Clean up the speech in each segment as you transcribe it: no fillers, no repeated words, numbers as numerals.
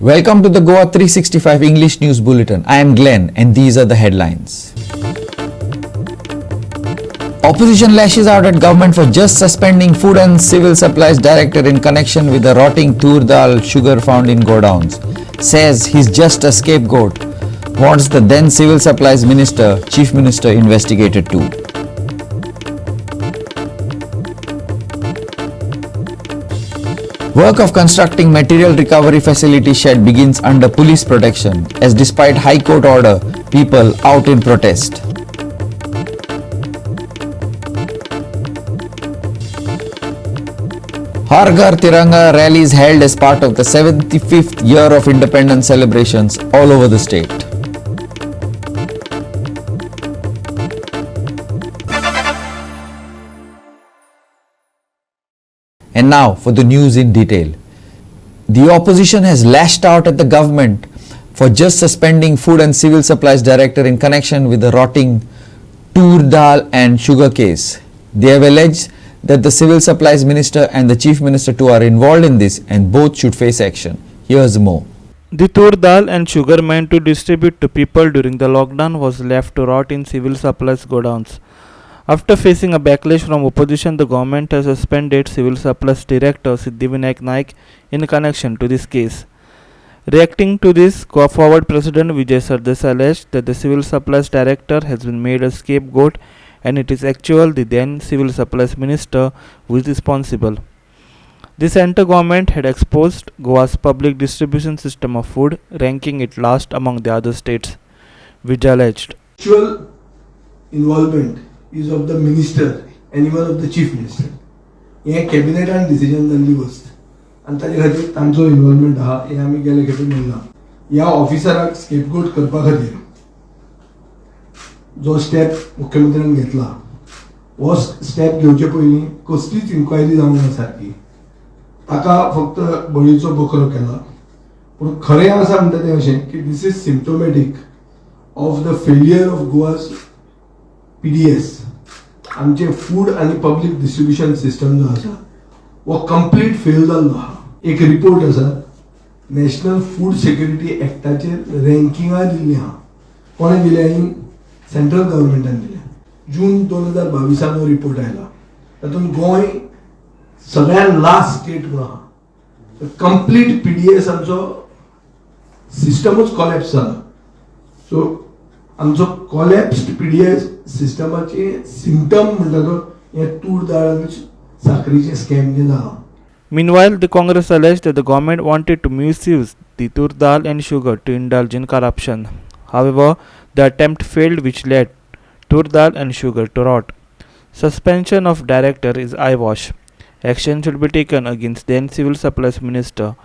Welcome to the GOA365 English News Bulletin. I am Glenn and these are the headlines. Opposition lashes out at government for just suspending Food and Civil Supplies Director in connection with the rotting tur dal sugar found in godowns. Says he's just a scapegoat. Wants the then Civil Supplies Minister, Chief Minister investigated too. Work of constructing material recovery facility shed begins under police protection as despite High Court order, people out in protest. Har Ghar Tiranga rallies held as part of the 75th year of independence celebrations all over the state. And now for the news in detail. The opposition has lashed out at the government for just suspending Food and Civil Supplies Director in connection with the rotting tur dal and sugar case. They have alleged that the Civil Supplies Minister and the Chief Minister too are involved in this and both should face action. Here's more. The tur dal and sugar meant to distribute to people during the lockdown was left to rot in civil supplies godowns. After facing a backlash from opposition, the government has suspended Civil Supplies Director Siddhivinayak Naik in connection to this case. Reacting to this, Forward President Vijay Sardesai alleged that the Civil Supplies Director has been made a scapegoat and it is actually the then Civil Supplies Minister who is responsible. The centre government had exposed Goa's public distribution system of food, ranking it last among the other states, Vijay alleged. Actual involvement is of the minister and even of the chief minister. हे cabinet आणि decision जाल्ली गोष्ट आणि ताजे खातीर तांचो involvement आहा हे आमी गेले खेपे म्हणला. ह्या ऑफिसराक स्केपगोट करपा खातीर जो स्टेप मुख्यमंत्र्यान घेतला हो स्टेप घेवचे पयलीं कसलीच इन्क्वायरी जावंक ना सारकी. ताका फक्त बळीचो बोकरो केला. पूण खरें आसा म्हणटा तें अशें की this is symptomatic of the failure of Goa's PDS. आमचे फूड आणि पब्लिक डिस्ट्रीब्युशन सिस्टम जो आसा वो कंप्लीट फेल जाल्लो आहा. एक रिपोर्ट आसा नॅशनल फूड सिक्युरिटी एक्टाचेर रँकिंगां दिल्ली आहा. कोणे दिल्या इन सेंट्रल गव्हर्मेंटान दिल्या. जून 2022 हो रिपोर्ट आयला. तातूंत गोंय सगळ्यान लास्ट स्टेट म्हणून आहा. कंप्लीट PDS आमचो सिस्टमूच कॉलॅप्स जाला. सो आमचो कॉलॅप्स्ड PDS सिस्टमाचे सिम्पटम म्हणटा तो हे tur dal साखरेचे स्कॅम जे जाला. Meanwhile, the Congress alleged that the government wanted to misuse the tur dal and sugar to indulge in corruption. However, the attempt failed, which led tur dal and sugar to rot. Suspension of director is eyewash. Action should be taken against then Civil Supplies Minister.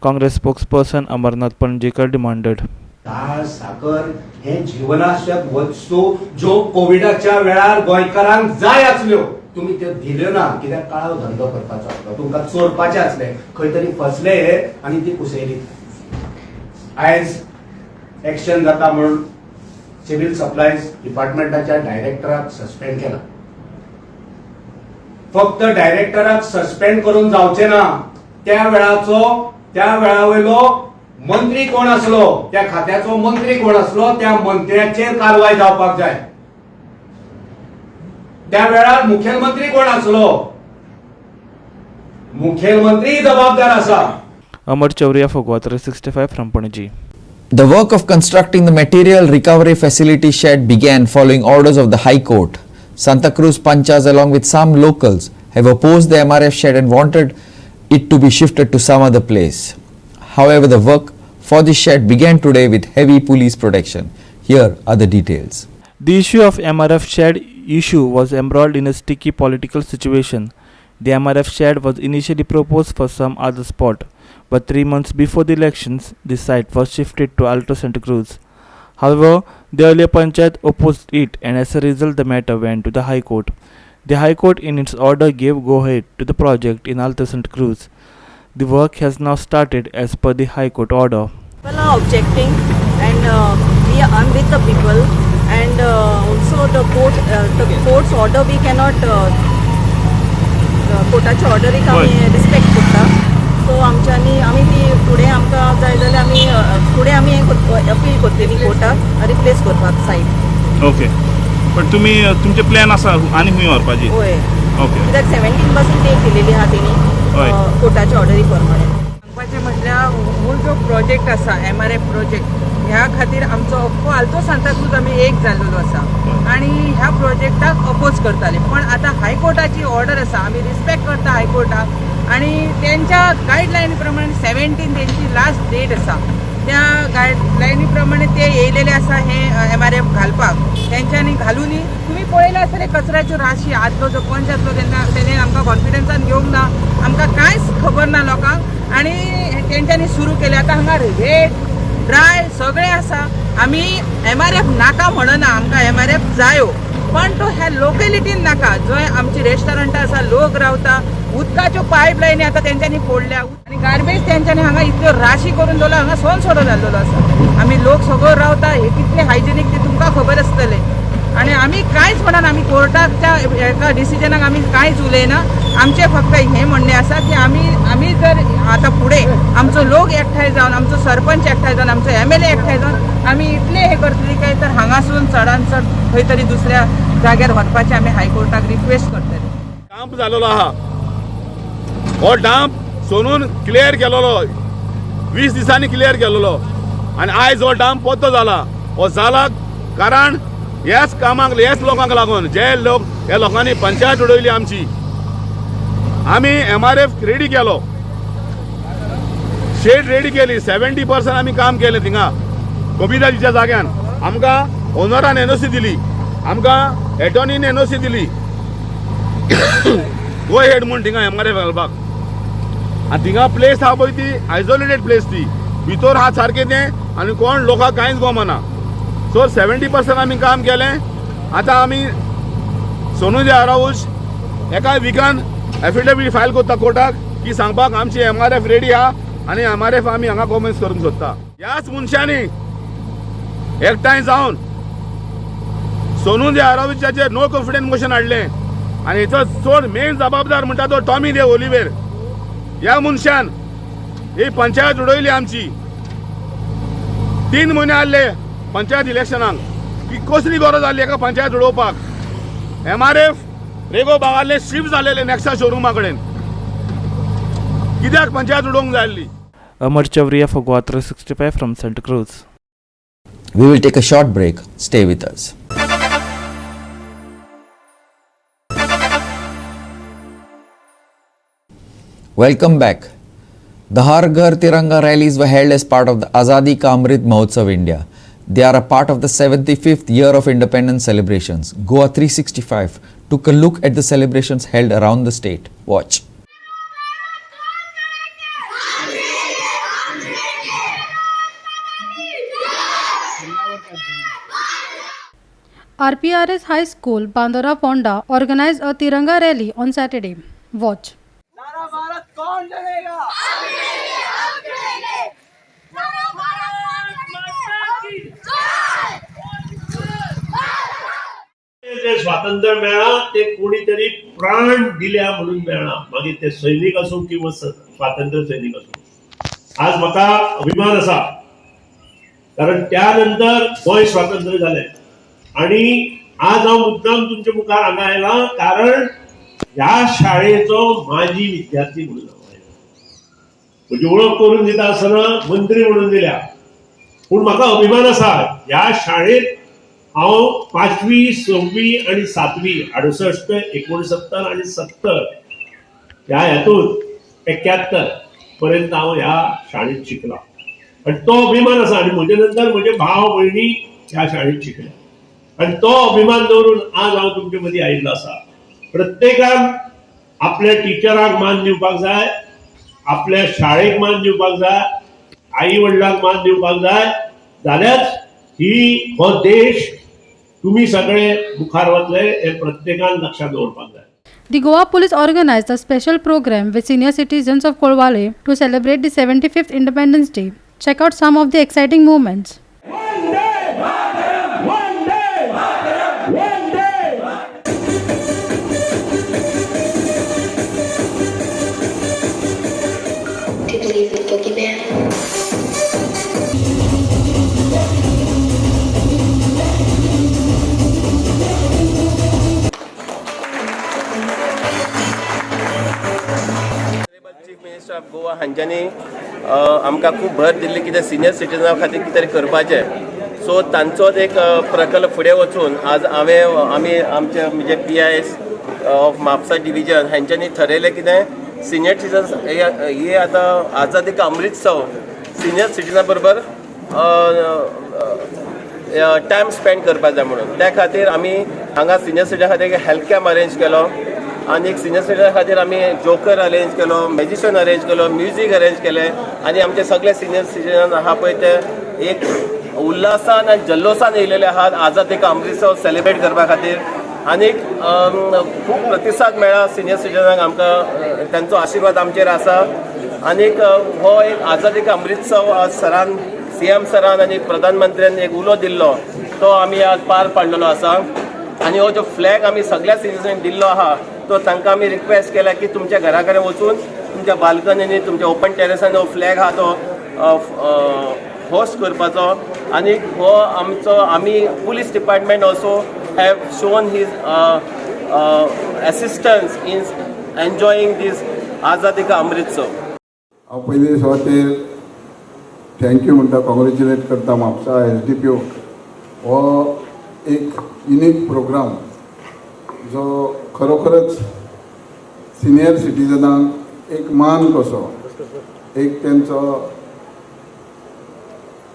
Congress spokesperson Amarnath Panjekar demanded. डाळ साखर हे जीवनावश्यक वस्तू ज्यो कोविडाच्या वेळार गोंयकारांक जाय आसल्यो तुम्ही त्यो दिल्यो ना. कित्याक काळो धंदो करपाचो आसलो, तुमकां चोरपाचे आसले, खंय तरी फसले आनी ती कुसयली. आयज एक्शन जाता म्हणून सिव्हिल सप्लायज डिपार्टमेंटाच्या डायरेक्टराक सस्पेंड केला. फक्त डायरेक्टराक सस्पेंड करून जावचे ना, त्या वेळावयलो मंत्री कोण असलो, त्या खात्याचो मंत्री कोण असलो, त्या मंत्र्याचेर कारवाय जावपाक जाय. त्या वेळार मुखेलमंत्री कोण असलो, मुखेलमंत्री जबाबदार आसा. Amar Chauria for GOA365 from Panaji. The work of constructing the material recovery facility shed began following orders of the High Court. Santa Cruz Panchas along with some locals have opposed the MRF shed and wanted it to be shifted to some other place. However, the work for this shed began today with heavy police protection. Here are the details. The issue of MRF shed issue was embroiled in a sticky political situation. The MRF shed was initially proposed for some other spot, but 3 months before the elections, the site was shifted to Alto Santa Cruz. However, the earlier Panchayat opposed it and as a result the matter went to the High Court. The High Court in its order gave go-ahead to the project in Alto Santa Cruz. The work has now started as per the High Court order. People are objecting and we are with the people and also the court's order we cannot कोर्टाच्या ऑर्डरीक आमी respect करता सो आमच्यांनी आमी ती फुडें आमकां जाय जाल्यार आमी फुडें आमी हें अपील करतली कोर्टाक रिप्लेस करपाक सायट. ओके, पण तुमी तुमचे प्लॅन आसा आनी खंय व्हरपाची? होय, ओके, कित्याक 17 पासून डेट दिलेली आहा तेणी हय. कोर्टाच्या ऑर्डरी प्रमाणे. सांगपाचें म्हटल्यार मूळ जो प्रोजेक्ट आसा MRF प्रोजेक्ट ह्या खातीर आमचो अख्खो आलतो सांताक्रूज आमी एक जाल्लेलो आसा आनी ह्या प्रोजेक्टाक अपोज करताले. पण आतां हायकोर्टाची ऑर्डर आसा, आमी रिस्पेक्ट करता हायकोर्टाक आनी तेंच्या गायडलायनी प्रमाणे 17 तेंची लास्ट डेट आसा. त्या गायडलायनी प्रमाणे ते येयलेले आसा हे MRF घालपाक. तेंच्यांनी घालूनी तुमी पळयला आसतले कचऱ्याच्यो राशी. आदलो जो पंच आसलो तेन्ना तेणे आमकां कॉन्फिडन्सान घेवंक ना, आमकां कांयच खबर ना लोकांक आनी तेंच्यांनी सुरू केलें. आतां हांगा वेट ड्राय सगळें आसा. आमी MRF नाका म्हणना, आमकां MRF जायो, पण तो ह्या लोकेलिटीन नाका जंय आमची रेस्टॉरंटां आसा, लोक रावता. उदकाच्यो पायपलायनी आतां तेंच्यांनी फोडल्या आनी गार्बेज तेंच्यांनी हांगा इतल्यो राशी करून दवरला. हांगा सोरो जाल्लो आसा. आमी लोक सगळो रावता, हे कितले हायजेनीक ते तुमकां खबर आसतलें. आनी आमी कांयच म्हणना, आमी कोर्टाच्या एका डिसिजनाक आमी कांयच उलयना. आमचें फक्त हें म्हणणें आसा की आमी जर आतां फुडें आमचो लोक एकठांय जावन, आमचो सरपंच एकठांय जावन, आमचो MLA एकठांय जावन आमी इतले हें करतली काय तर हांगासून चडान चड खंय तरी दुसऱ्या जाग्यार व्हरपाचें आमी हायकोर्टाक रिक्वेस्ट करतली. डांप जालेलो आहा, हो डांप सोनून क्लियर केलेलो 20 दिसांनी क्लियर केलेलो आनी आयज हो डांप पोत्तो जाला. हो जाला कारण ह्याच कामाक ह्याच लोकांक लागून जे लोक ह्या लोकांनी पंचायत उडयली आमची. आमी MRF रेडी केलो, शेड रेडी केली, 70% आमी काम केलें थिंगा कबिराजीच्या जाग्यान. आमकां ओनरान NOC दिली, आमकां एटॉर्नीन NOC दिली गो हेड म्हूण थिंगा MRF घालपाक. आनी थिंगा प्लेस आहा पळय ती आयसोलेटेड प्लेस, ती भितर आहा सारकें तें आनी कोण लोकांक कांयच गमना. सो 70% आमी काम केलें. आतां आमी सोनू दे हाऊस एका विकान एफिडेविट फायल करता कोर्टाक की सांगपाक आमची MRF रेडी आहा आनी MRF आमी हांगा कॉमेन्स करूंक सोदता. ह्याच मनशांनी एकठांय जावन सोनू दे हाऊसाचेर नो कॉन्फिडन्स मोशन हाडलें आनी हेचो चड मेन जबाबदार म्हणटा तो टॉमी दे ओलिवेर. ह्या मनशान ही पंचायत उडयली आमची. 3 म्हयने आसले पंचायत इलेक्शनाक की कसली गरज आसली एका पंचायत उडोवपाक. MRF रेगो बागाले शिफ्ट जालेले नेक्सा शोरुमा कडेन. कित्याक पंचायत उडोवंक जाय आसली? Amar Chavriya for GOA365 from Santa Cruz. We will take a short break. Stay with us. Welcome back. The Har Ghar Tiranga rallies were held as part of the Azadi Ka Amrit Mahotsav India. They are a part of the 75th year of independence celebrations. GOA365 took a look at the celebrations held around the state. Watch. RPRS High School, Bandora Ponda organized a Tiranga rally on Saturday. Watch. जे स्वातंत्र्य मेळ्ळा ते कोणीतरी प्राण दिल्या म्हणून मेळ्ळा. मागीर ते सैनिक असो किंवा स्वातंत्र्य सैनिक असो. आज म्हाका अभिमान असा कारण त्यानंतर गोंय स्वातंत्र्य जालें आणि आज हांव मुद्दाम तुमच्या मुखार हांगा आयला कारण ह्या शाळेचो माजी विद्यार्थी म्हणून हांव आयला. म्हजी ओळख करून दिता आसतना मंत्री म्हणून दिल्या, पूण म्हाका अभिमान असा ह्या शाळेत हांव 5वी 6वी आणि 7वी 68 69 आणि 70 ह्या हातूंत 71 पर्यंत हांव ह्या शाळेत शिकला आणि तो अभिमान असा. आणि म्हजे नंतर म्हजे भाव भयणी ह्या शाळेत शिकले आणि तो अभिमान दवरून आज हांव तुमचे मदीं आयिल्लो आसा. प्रत्येकान आपल्या टिचराक मान दिवपाक जाय, आपल्या शाळेक मान दिवपाक जाय, आई वडिलांक मान दिवपाक जाय. जाल्यारच हो देश तुम्ही सगळे मुखार वतले हे प्रत्येकान लक्षात दवरपाक जाय. The Goa Police organized a special program with senior citizens of Kolwale to celebrate the 75th Independence Day. Check out some of the exciting moments. Of Goa हांच्यांनी आमकां खूब भर दिल्ली कितें सिनियर सिटीजना खातीर कितें तरी करपाचें. सो तांचोच एक प्रकल्प फुडें वचून आज आमी आमचे म्हणजे PIS ऑफ म्हापसा डिविजन हांच्यांनी थरयलें कितें सिनियर सिटीजन्स हे आतां आझादी का अमृतसव सिनियर सिटीजना बरोबर टायम स्पेंड करपाक जाय म्हणून त्या खातीर आमी हांगा सिनियर सिटीजना खातीर एक हेल्थ कॅम्प अरेंज केलो आनी एक सिनियर सिटीजना खातीर आमी जोकर अरेंज केलो, मॅजिशियन अरेंज केलो, म्युजीक अरेंज केलें आनी आमचे सगळे सिनियर सिटीजन आहा पळय ते एक उल्हासान आनी जल्लोसान येयलेले आहात आझादी का अमृतसर सेलिब्रेट करपा खातीर. आनीक खूब प्रतिसाद मेळ्ळा सिनियर सिटीजनांक आमकां तांचो आशिर्वाद आमचेर आसा. आनीक हो एक आझादी का अमृतसर आज सरान CM सरान आनी प्रधानमंत्र्यान एक उलो दिल्लो तो आमी आज पार पाडलेलो आसा. आनी हो जो फ्लॅग आमी सगळ्या सिटीजनांक दिल्लो आहा तो तांकां आमी रिक्वेस्ट केला की तुमच्या घरा कडेन वचून तुमच्या बाल्कनीनी तुमच्या ओपन टेरेसान हो फ्लॅग आहा तो होस्ट करपाचो. आनीक हो आमचो आमी police department also have shown his assistance in enjoying these आझादी का अमृतसर. हांव पयलीं सुवातेर थँक्यू म्हणटा, कॉंग्रेच्युलेट करता म्हापसा SDPO. हो एक युनीक प्रोग्राम जो खरोखरच सिनियर सिटीजनांक एक मान कसो एक तेंचो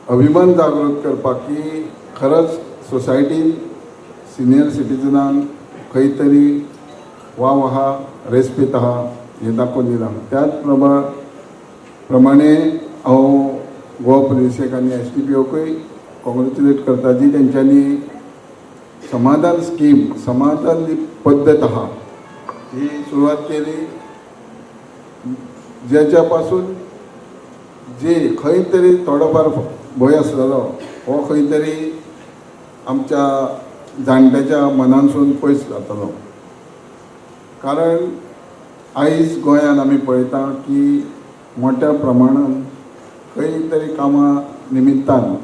अभिमान जागृत करपाक की खरंच सोसायटीन सिनियर सिटीजनांक खंय तरी वाव आहा, रेस्पेत आहा हें दाखोवन दिलां. त्याच प्रमाणे हांव गोवा पुलिसेक आनी SDPOकूय कॉंग्रेच्युलेट करता जी तेंच्यांनी समाधान स्कीम समाधान जी पद्दत आहा ही सुरवात केली, जेच्या पासून जे खंय तरी थोडोफार भंय आसलेलो हो खंय तरी आमच्या जाणट्याच्या मनानसून पयस जातलो. कारण आयज गोंयान आमी पळयता की मोठ्या प्रमाणान खंय तरी कामां निमित्तान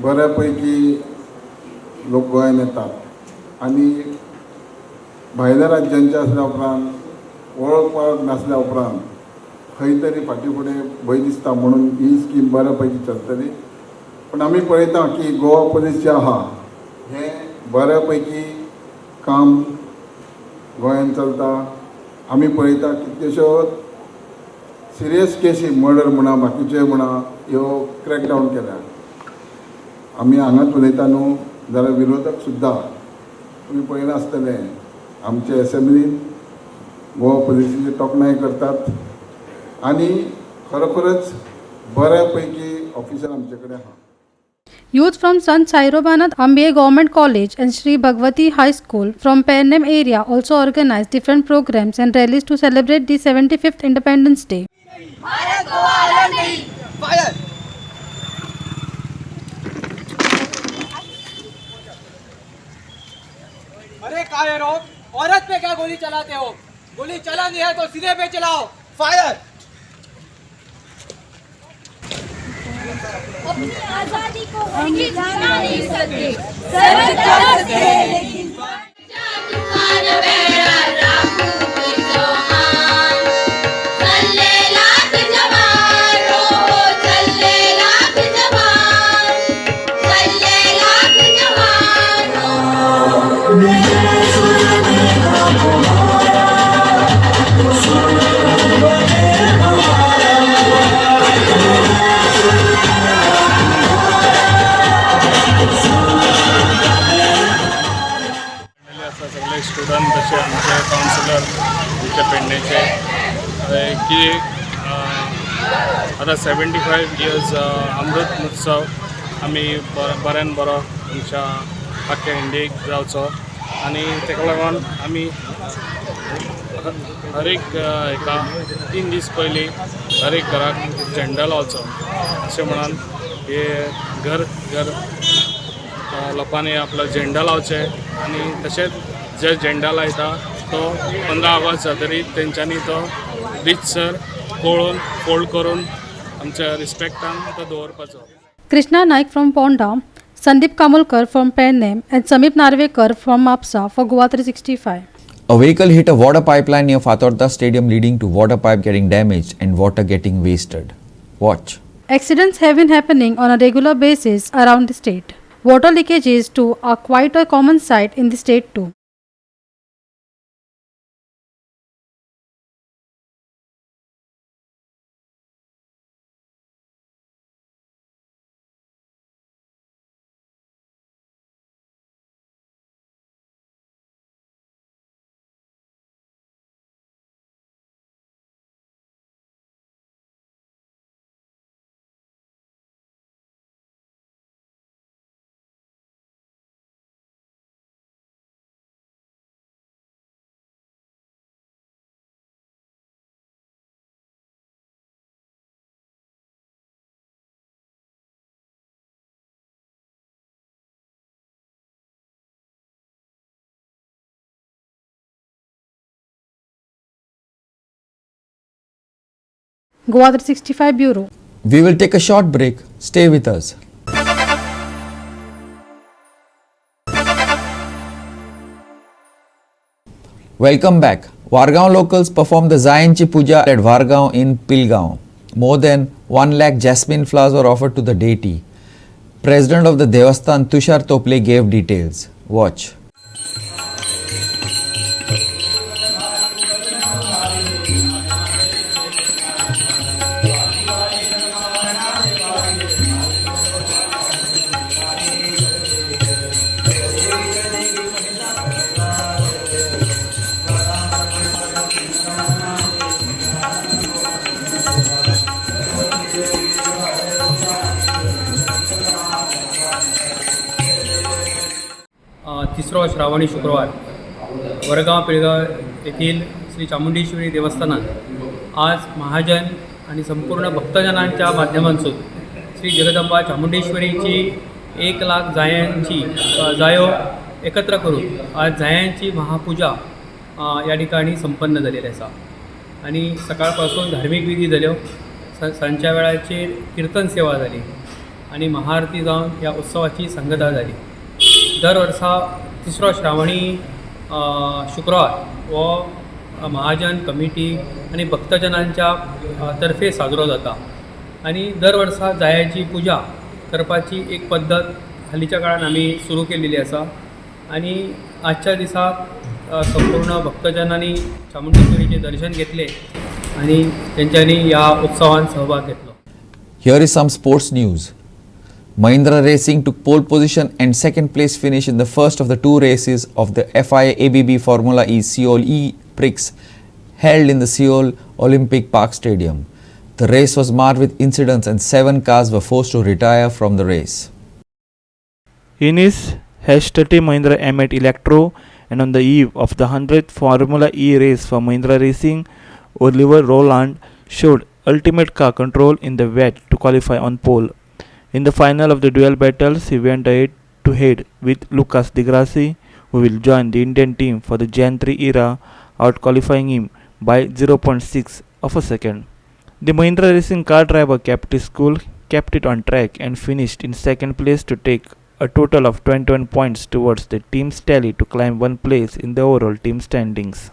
बऱ्या पैकी लोक गोंयान येतात आनी भायल्या राज्यांचे आसल्या उपरांत वळख पाळख नासल्या उपरांत खंय तरी फाटीं फुडें भंय दिसता म्हणून ही स्कीम बऱ्या पैकी चलतली. पण आमी पळयता की गोवा पुलीस जे आहा हें बऱ्या पैकी काम गोंयान चलता. आमी पळयता कितल्योश्योच सिरियस केसी मर्डर म्हणा बाकीचे म्हणा ह्यो क्रॅकडावन केल्या. आमी हांगाच उलयता न्हू जाल्यार विरोधक सुद्दां तुमी पळयलां आसतलें आमचे असेंब्लीन गोवा पुलिसेची तोखणाय करतात आनी खरोखरच बऱ्या पैकी ऑफिसर आमचे कडेन आहा. Youth from Sant Sairobanath MBA Government College and Sri Bhagwati High School from Pernem area also organized different programs and rallies to celebrate the 75th Independence Day. Fire! अरे काय रो, औरत पे क्या गोली चलाते हो? गोली चलानी है तो सीधे पे चलाओ. फायर! अपनी आजादी को हम जिता नहीं सकते, सर कर सकते लेकिन सगळे स्टुडंट तसे आमचे कावन्सिलर आमचे पेडणेचे की आता 75 इयर्स अमृत महोत्सव आमी बऱ्यान बरो आमच्या आख्या इंडियेक जावचो आनी ताका लागून आमी हर एक एका 3 दीस पयलीं हर एक घराक झेंडो लावचो अशें म्हणून हे घर घर लोकांनी आपलो झेंडो लावचे आनी तशेंच जे झेंडा लायता तो 15 ऑगस्ट जातरी तेंच्यांनी तो रितसर पळोवन फोल्ड करून आमच्या रिस्पेक्टान तो दवरपाचो. Krishna Naik from Ponda, Sandeep Kamulkar from Pernem and Samip Narvekar from Mapsa for GOA365. A vehicle hit a water pipeline near Fatorda Stadium, leading to water pipe getting damaged and water getting wasted. Watch. Accidents have been happening on a regular basis around the state. Water leakages too are quite a common sight in the state too. GOA365 Bureau. We will take a short break. Stay with us. Welcome back. Vargaon locals performed the Zayanchi Puja at Vargaon in Pilgaon. More than 1 lakh jasmine flowers were offered to the deity. President of the Devasthan Tushar Tople gave details. Watch. तिसरा श्रावणी शुक्रवार वरगाव पिळगाव येथील श्री चामुंडेश्वरी देवस्थानात आज महाजन आणि संपूर्ण भक्तजनांच्या माध्यमातून श्री जगदंबा चामुंडेश्वरीची 1 लाख जायो एकत्र करून आज जायांची महापूजा या ठिकाणी संपन्न झालेली आसा आणि सकाळपासून धार्मिक विधी जाल्यो सांजच्या वेळाचेर कीर्तन सेवा जाली आणि महाआरती जावन ह्या उत्सवाची सांगता जाली. दर वर्सा तिसरो श्रावणी शुक्रवार हो महाजन कमिटी आणि भक्तजनांच्या तर्फे साजरो जाता आणि दर वर्सा जायाची पूजा करपाची एक पद्धत हालीच्या काळान आमी सुरू केलेली आसा आणि आजच्या दिसाक संपूर्ण भक्तजनांनी चामुंडेश्वरीचे दर्शन घेतले आणि त्यांच्यानी ह्या उत्सवात सहभाग घेतलो. Here is some sports news. Mahindra Racing took pole position and second place finish in the first of the 2 races of the FIA ABB Formula E Seoul E-Prix held in the Seoul Olympic Park Stadium. The race was marred with incidents and 7 cars were forced to retire from the race. In his #30 Mahindra M8 Electro and on the eve of the 100th Formula E race for Mahindra Racing, Oliver Rowland showed ultimate car control in the wet to qualify on pole. In the final of the dual battles, he went head-to-head with Lucas Di Grassi, who will join the Indian team for the Gen 3 era, out-qualifying him by 0.6 of a second. The Mahindra Racing car driver kept his cool, kept it on track and finished in second place to take a total of 21 points towards the team's tally to climb 1 place in the overall team standings.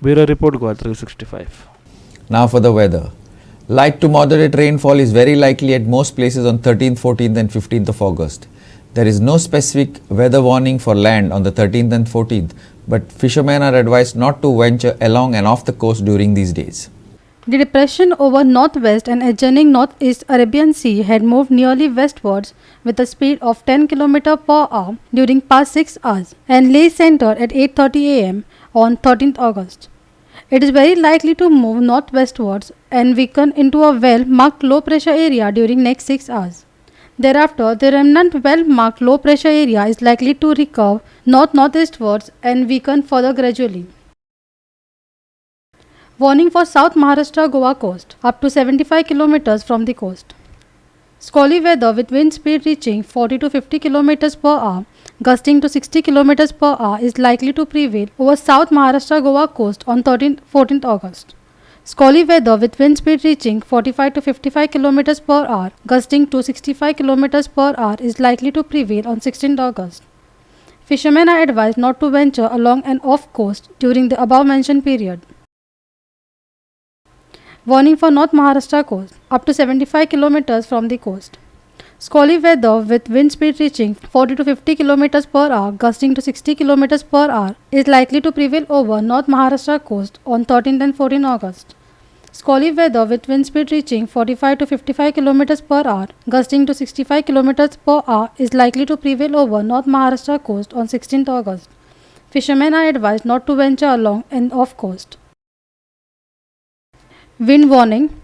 Bureau Report GOA365. Now for the weather. Light to moderate rainfall is very likely at most places on 13th, 14th and 15th of August. There is no specific weather warning for land on the 13th and 14th, but fishermen are advised not to venture along and off the coast during these days. The depression over northwest and adjoining northeast Arabian Sea had moved nearly westwards with a speed of 10 km per hour during past 6 hours and lay centered at 8:30 am on 13th August. It is very likely to move northwestwards and weaken into a well-marked low-pressure area during next 6 hours. Thereafter, the remnant well-marked low-pressure area is likely to recurve north-northeastwards and weaken further gradually. Warning for South Maharashtra Goa coast up to 75 km from the coast. Squally weather with wind speed reaching 40 to 50 km per hour gusting to 60 km per hour, is likely to prevail over South Maharashtra Goa coast on 14th August. Squally weather with wind speed reaching 45 to 55 km per hour, gusting to 65 km per hour, is likely to prevail on 16th August. Fishermen are advised not to venture along and off coast during the above mentioned period. Warning for North Maharashtra coast up to 75 km from the coast. Squally weather with wind speed reaching 40 to 50 km per hour, gusting to 60 km per hour, is likely to prevail over North Maharashtra coast on 13th and 14th August. Squally weather with wind speed reaching 45 to 55 km per hour, gusting to 65 km per hour, is likely to prevail over North Maharashtra coast on 16th August. Fishermen are advised not to venture along and off coast. Wind warning.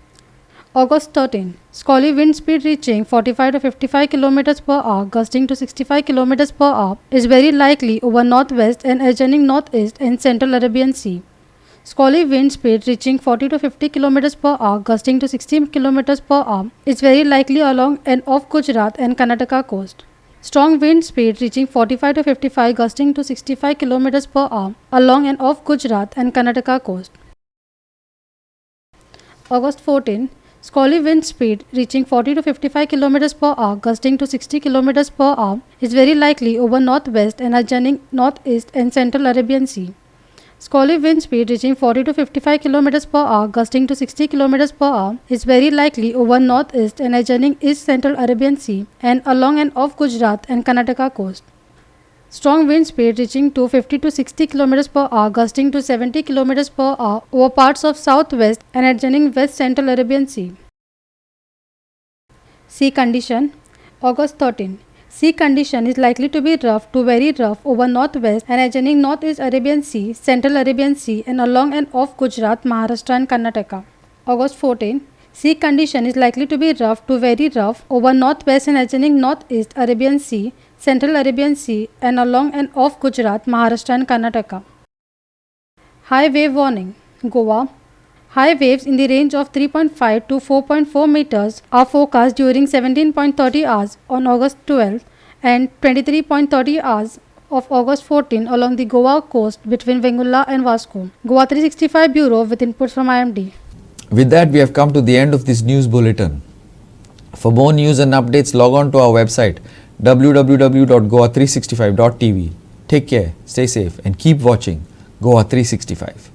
August 13. Squally wind speed reaching 45 to 55 km per hour, gusting to 65 km per hour, is very likely over northwest and adjoining northeast and central Arabian Sea. Squally wind speed reaching 40 to 50 km per hour, gusting to 60 km per hour, is very likely along and off Gujarat and Karnataka coast. Strong wind speed reaching 45 to 55, gusting to 65 km per hour, along and off Gujarat and Karnataka coast. August 14. Squally wind speed reaching 40 to 55 km per hour, gusting to 60 km per hour, is very likely over northwest and adjoining northeast and central Arabian Sea. Squally wind speed reaching 40 to 55 km per hour, gusting to 60 km per hour, is very likely over northeast and adjoining east central Arabian Sea and along and off Gujarat and Karnataka coast. Strong wind speed reaching to 50 to 60 km per hour, gusting to 70 km per hour over parts of southwest and adjoining west central Arabian Sea. Sea condition. August 13. Sea condition is likely to be rough to very rough over northwest and adjoining northeast Arabian Sea, central Arabian Sea and along and off Gujarat, Maharashtra and Karnataka. August 14. Sea condition is likely to be rough to very rough over northwest and adjoining northeast Arabian Sea, central Arabian Sea and along and off Gujarat, Maharashtra and Karnataka. High wave warning. Goa. High waves in the range of 3.5 to 4.4 meters are forecast during 17.30 hours on August 12 and 23.30 hours of August 14 along the Goa coast between Vengula and Vasco. GOA365 Bureau with inputs from IMD. With that, we have come to the end of this news bulletin. For more news and updates, log on to our website www.goa365.tv. Take care, stay safe and keep watching GOA365.